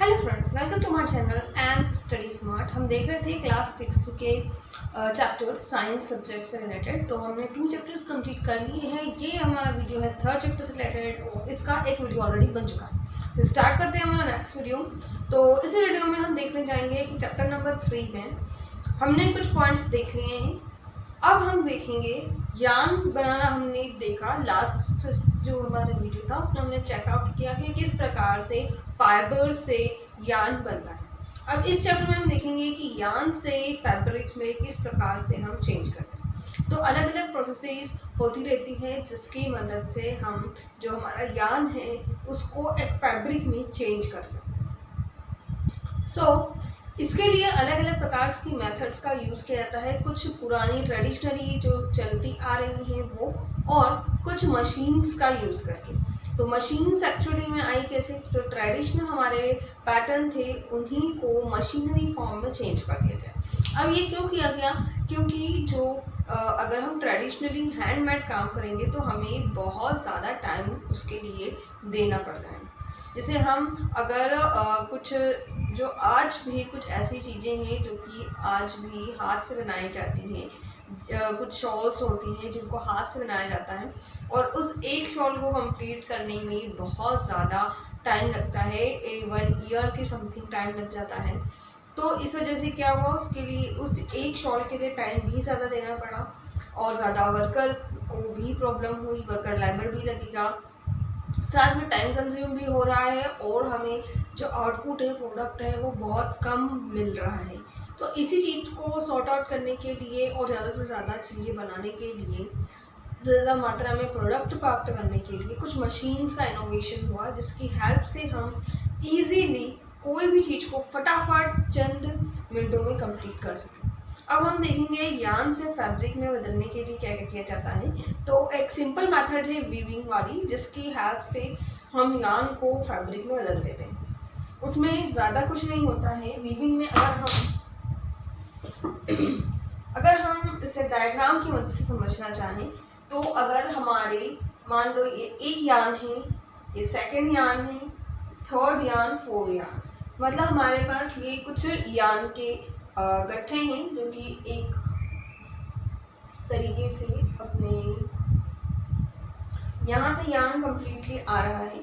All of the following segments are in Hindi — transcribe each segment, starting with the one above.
Hello friends, welcome to my channel and study smart. हम देख रहे थे क्लास 6 के चैप्टर साइंस सब्जेक्ट से रिलेटेड। तो हमने 2 चैप्टर्स कंप्लीट कर लिए हैं। ये हमारा वीडियो है 3rd चैप्टर से रिलेटेड और इसका एक वीडियो ऑलरेडी बन चुका है। तो स्टार्ट करते हैं हमारा नेक्स्ट वीडियो। तो इस वीडियो में हम देखने जाएंगे कि चैप्टर नंबर 3 में हमने कुछ पॉइंट्स देख लिए हैं। अब हम देखेंगे यान बनाना। हमने देखा लास्ट जो हमारा वीडियो था उसमें हमने चेकआउट किया कि किस प्रकार से फाइबर से यान बनता है। अब इस चैप्टर में हम देखेंगे कि यान से फैब्रिक में किस प्रकार से हम चेंज करते हैं। तो अलग अलग प्रोसेसेस होती रहती हैं जिसकी मदद से हम जो हमारा यान है उसको एक फैब्रिक में चेंज कर सकते हैं। इसके लिए अलग अलग प्रकार की मेथड्स का यूज़ किया जाता है। कुछ पुरानी ट्रेडिशनली जो चलती आ रही हैं वो, और कुछ मशीन्स का यूज़ करके। तो मशीन्स एक्चुअली में आई कैसे, जो ट्रेडिशनल हमारे पैटर्न थे उन्हीं को मशीनरी फॉर्म में चेंज कर दिया गया। अब ये क्यों किया गया? क्योंकि जो अगर हम ट्रेडिशनली हैंडमेड काम करेंगे तो हमें बहुत ज़्यादा टाइम उसके लिए देना पड़ता है। जैसे हम अगर कुछ जो आज भी कुछ ऐसी चीज़ें हैं जो कि आज भी हाथ से बनाई जाती हैं, कुछ शॉल्स होती हैं जिनको हाथ से बनाया जाता है और उस एक शॉल को कंप्लीट करने में बहुत ज़्यादा टाइम लगता है। 1 ईयर के समथिंग टाइम लग जाता है। तो इस वजह से क्या हुआ, उसके लिए उस एक शॉल के लिए टाइम भी ज़्यादा देना पड़ा और ज़्यादा वर्कर को भी प्रॉब्लम हुई, वर्कर लेबर भी लगेगा, साथ में टाइम कंज्यूम भी हो रहा है और हमें जो आउटपुट है, प्रोडक्ट है, वो बहुत कम मिल रहा है। तो इसी चीज़ को सॉर्ट आउट करने के लिए और ज़्यादा से ज़्यादा चीज़ें बनाने के लिए, ज़्यादा मात्रा में प्रोडक्ट प्राप्त करने के लिए कुछ मशीन्स का इनोवेशन हुआ जिसकी हेल्प से हम ईजीली कोई भी चीज़ को फटाफट चंद मिनटों में कंप्लीट कर सकें। अब हम देखेंगे यान से फैब्रिक में बदलने के लिए क्या क्या किया जाता है। तो एक सिंपल मेथड है वीविंग वाली, जिसकी हेल्प से हम यान को फैब्रिक में बदल देते हैं। उसमें ज़्यादा कुछ नहीं होता है वीविंग में। अगर हम इसे डायग्राम की मदद से समझना चाहें तो अगर हमारे मान लो ये एक यान है, ये सेकंड यान है, थर्ड यान, फोर्थ यान, मतलब हमारे पास ये कुछ यान के गट्ठे हैं जो कि एक तरीके से अपने यहाँ से यान कंप्लीटली आ रहा है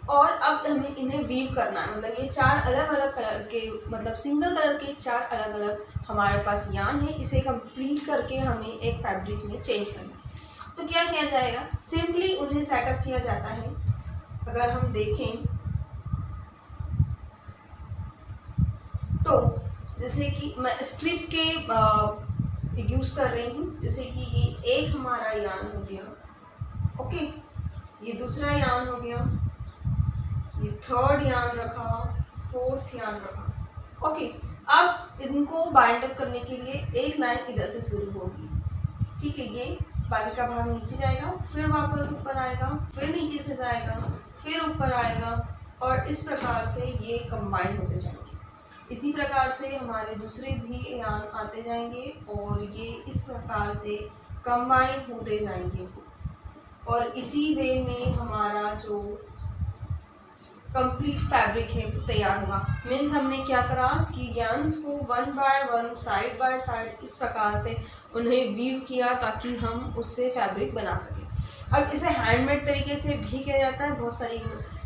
और अब हमें इन्हें वीव करना है। मतलब ये 4 अलग अलग कलर के, मतलब सिंगल कलर के 4 अलग अलग हमारे पास यान है। इसे कंप्लीट करके हमें एक फैब्रिक में चेंज करना है। तो क्या किया जाएगा, सिंपली उन्हें सेटअप किया जाता है। अगर हम देखें तो जैसे कि मैं स्ट्रिप्स के यूज़ कर रही हूँ। जैसे कि ये एक हमारा यान हो गया, ओके, ये दूसरा यान हो गया, ये थर्ड यान रखा, फोर्थ यान रखा, ओके। अब इनको बाइंड अप करने के लिए एक लाइन इधर से शुरू होगी, ठीक है। ये बाकी का भाग नीचे जाएगा, फिर वापस ऊपर आएगा, फिर नीचे से जाएगा, फिर ऊपर आएगा और इस प्रकार से ये कंबाइन होते जाएंगे। इसी प्रकार से हमारे दूसरे भी यान आते जाएंगे और ये इस प्रकार से कंबाइन होते जाएंगे और इसी वे में हमारा जो कंप्लीट फैब्रिक है वो तैयार होगा। मीन्स हमने क्या करा कि यान्स को 1 बाय 1 साइड बाय साइड इस प्रकार से उन्हें वीव किया ताकि हम उससे फैब्रिक बना सकें। अब इसे हैंडमेड तरीके से भी किया जाता है, बहुत सारी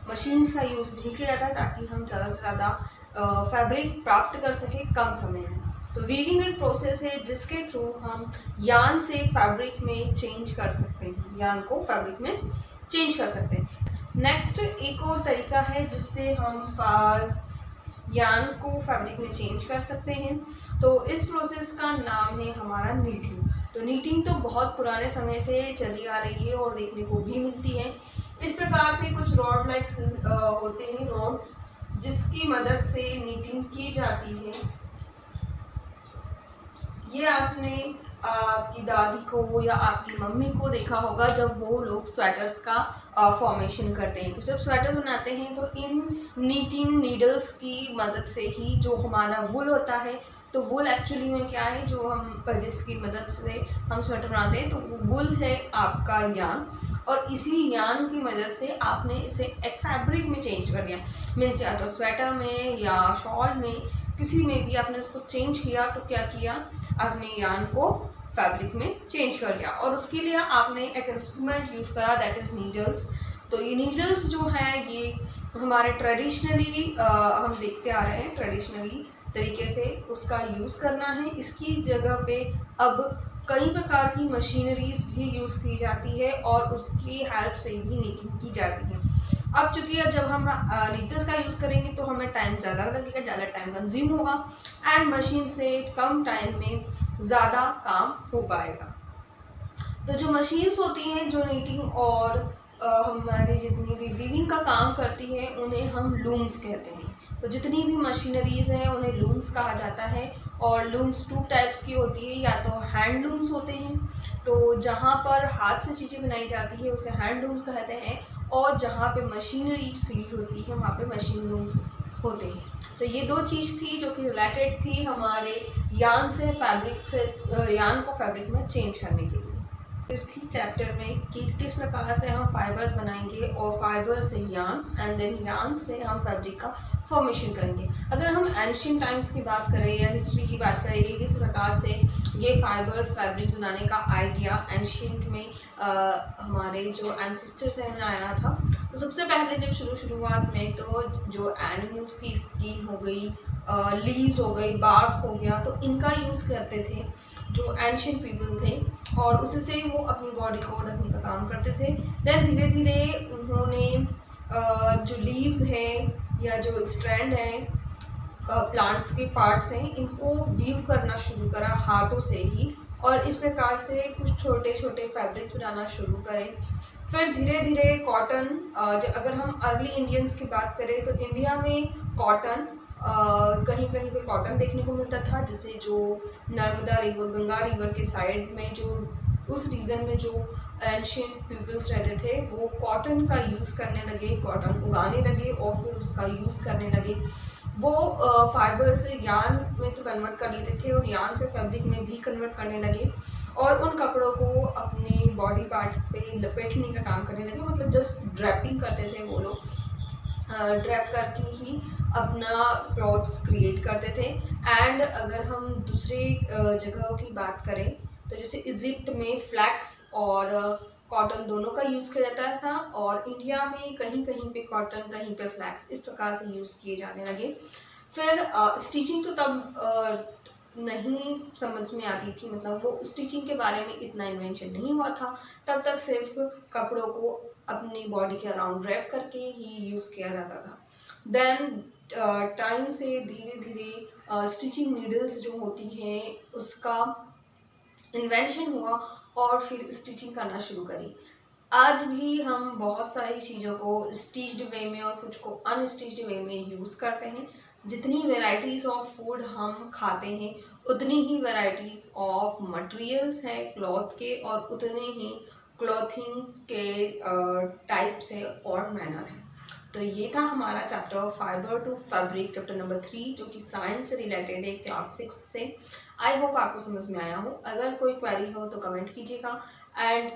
मशीन्स का यूज़ भी किया जाता है ताकि हम ज़्यादा से ज़्यादा फैब्रिक प्राप्त कर सके कम समय में। तो वीविंग एक प्रोसेस है जिसके थ्रू हम यान से फैब्रिक में चेंज कर सकते हैं, यान को फैब्रिक में चेंज कर सकते हैं। नेक्स्ट एक और तरीका है जिससे हम यान को फैब्रिक में चेंज कर सकते हैं। तो इस प्रोसेस का नाम है हमारा नीटिंग। तो नीटिंग तो बहुत पुराने समय से चली आ रही है और देखने को भी मिलती है। इस प्रकार से कुछ रॉड लाइक होते हैं, रॉड्स, जिसकी मदद से नीटिंग की जाती है। ये आपने आपकी दादी को या आपकी मम्मी को देखा होगा जब वो लोग स्वेटर्स का फॉर्मेशन करते हैं। तो जब स्वेटर्स बनाते हैं तो इन नीटिंग नीडल्स की मदद से ही जो हमारा वुल होता है तो वूल एक्चुअली में क्या है, जो हम जिसकी मदद से हम स्वेटर बनाते हैं, तो वूल है आपका यान, और इसी यान की मदद से आपने इसे एक फैब्रिक में चेंज कर दिया। मीन्स या तो स्वेटर में या शॉल में, किसी में भी आपने इसको चेंज किया। तो क्या किया, आपने यान को फैब्रिक में चेंज कर दिया, और उसके लिए आपने एक इंस्ट्रूमेंट यूज़ करा, दैट इज़ नीडल्स। तो ये नीडल्स जो हैं ये हमारे ट्रेडिशनली हम देखते आ रहे हैं, ट्रेडिशनली तरीके से उसका यूज़ करना है। इसकी जगह पे अब कई प्रकार की मशीनरीज भी यूज़ की जाती है और उसकी हेल्प से भी नीटिंग की जाती है। अब चूँकि जब हम नीडल्स का यूज़ करेंगे तो हमें टाइम ज़्यादा लगेगा, ज़्यादा टाइम कंज्यूम होगा, एंड मशीन से कम टाइम में ज़्यादा काम हो पाएगा। तो जो मशीन्स होती हैं जो नीटिंग और हमारी जितनी भी वीविंग का काम करती है उन्हें हम लूम्स कहते हैं। तो जितनी भी मशीनरीज हैं उन्हें लूम्स कहा जाता है, और लूम्स टू टाइप्स की होती है, या तो हैंड लूम्स होते हैं, तो जहाँ पर हाथ से चीज़ें बनाई जाती है उसे हैंड लूम्स कहते हैं, और जहाँ पे मशीनरी यूज होती है वहाँ पे मशीन लूम्स होते हैं। तो ये दो चीज़ थी जो कि रिलेटेड थी हमारे यान से फैब्रिक से, यान को फैब्रिक में चेंज करने के लिए। इस चैप्टर में कि किस प्रकार से हम फाइबर्स बनाएंगे, और फाइबर से यान, एंड देन यान से हम फैब्रिक का फॉर्मेशन करेंगे। अगर हम एंशियंट टाइम्स की बात करें या हिस्ट्री की बात करें कि किस प्रकार से ये फाइबर्स फैब्रिक्स बनाने का आइडिया एंशियंट में हमारे जो एंसेस्टर्स हैं उन्हें आया था, तो सबसे पहले जब शुरुआत में तो जो एनिमल्स की स्किन हो गई, लीव्स हो गई, बार्क हो गया, तो इनका यूज़ करते थे जो एंशियंट पीपल थे, और उससे वो अपनी बॉडी को ढकने का काम करते थे। देन धीरे धीरे उन्होंने जो लीव्स हैं या जो स्ट्रैंड हैं, प्लांट्स के पार्ट्स हैं, इनको वीव करना शुरू करा हाथों से ही, और इस प्रकार से कुछ छोटे छोटे फैब्रिक्स बनाना शुरू करें। फिर धीरे धीरे कॉटन, अगर हम अर्ली इंडियंस की बात करें तो इंडिया में कॉटन कहीं कहीं पे कॉटन देखने को मिलता था, जिसे जो नर्मदा रिवर, गंगा रिवर के साइड में जो उस रीजन में जो एंशियंट पीपल्स रहते थे वो कॉटन का यूज़ करने लगे, कॉटन उगाने लगे और फिर उसका यूज़ करने लगे। वो फाइबर से यान में तो कन्वर्ट कर लेते थे और यान से फैब्रिक में भी कन्वर्ट करने लगे, और उन कपड़ों को अपने बॉडी पार्ट्स पे लपेटने का काम करने लगे। मतलब जस्ट ड्रैपिंग करते थे वो लोग, ड्रैप करके ही अपना क्लॉथ्स क्रिएट करते थे। एंड अगर हम दूसरे जगहों की बात करें तो जैसे इजिप्ट में फ्लैक्स और कॉटन दोनों का यूज़ किया जाता था, और इंडिया में कहीं कहीं पे कॉटन, कहीं पे फ्लैक्स, इस प्रकार से यूज़ किए जाने लगे। फिर स्टिचिंग तो तब नहीं समझ में आती थी, मतलब वो स्टिचिंग के बारे में इतना इन्वेंशन नहीं हुआ था, तब तक सिर्फ कपड़ों को अपनी बॉडी के अराउंड रैप करके ही यूज़ किया जाता था। देन टाइम से धीरे धीरे स्टिचिंग नीडल्स जो होती हैं उसका इन्वेंशन हुआ, और फिर स्टिचिंग करना शुरू करी। आज भी हम बहुत सारी चीज़ों को स्टिच्ड वे में और कुछ को अनस्टिच्ड वे में यूज़ करते हैं। जितनी वेराइटीज़ ऑफ फूड हम खाते हैं उतनी ही वेराइटीज़ ऑफ मटेरियल्स हैं क्लॉथ के, और उतने ही क्लॉथिंग के टाइप्स है और मैनर है। तो ये था हमारा chapter fibre to fabric, chapter number 3, जो कि साइंस से रिलेटेड है, क्लास 6 से। आई होप आपको समझ में आया हो। अगर कोई क्वेरी हो तो कमेंट कीजिएगा, एंड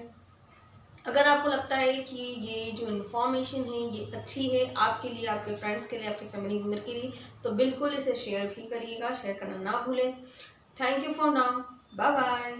अगर आपको लगता है कि ये जो इन्फॉर्मेशन है ये अच्छी है आपके लिए, आपके फ्रेंड्स के लिए, आपके फैमिली मेम्बर के लिए, तो बिल्कुल इसे शेयर भी करिएगा, शेयर करना ना भूलें। Thank you for now, bye bye.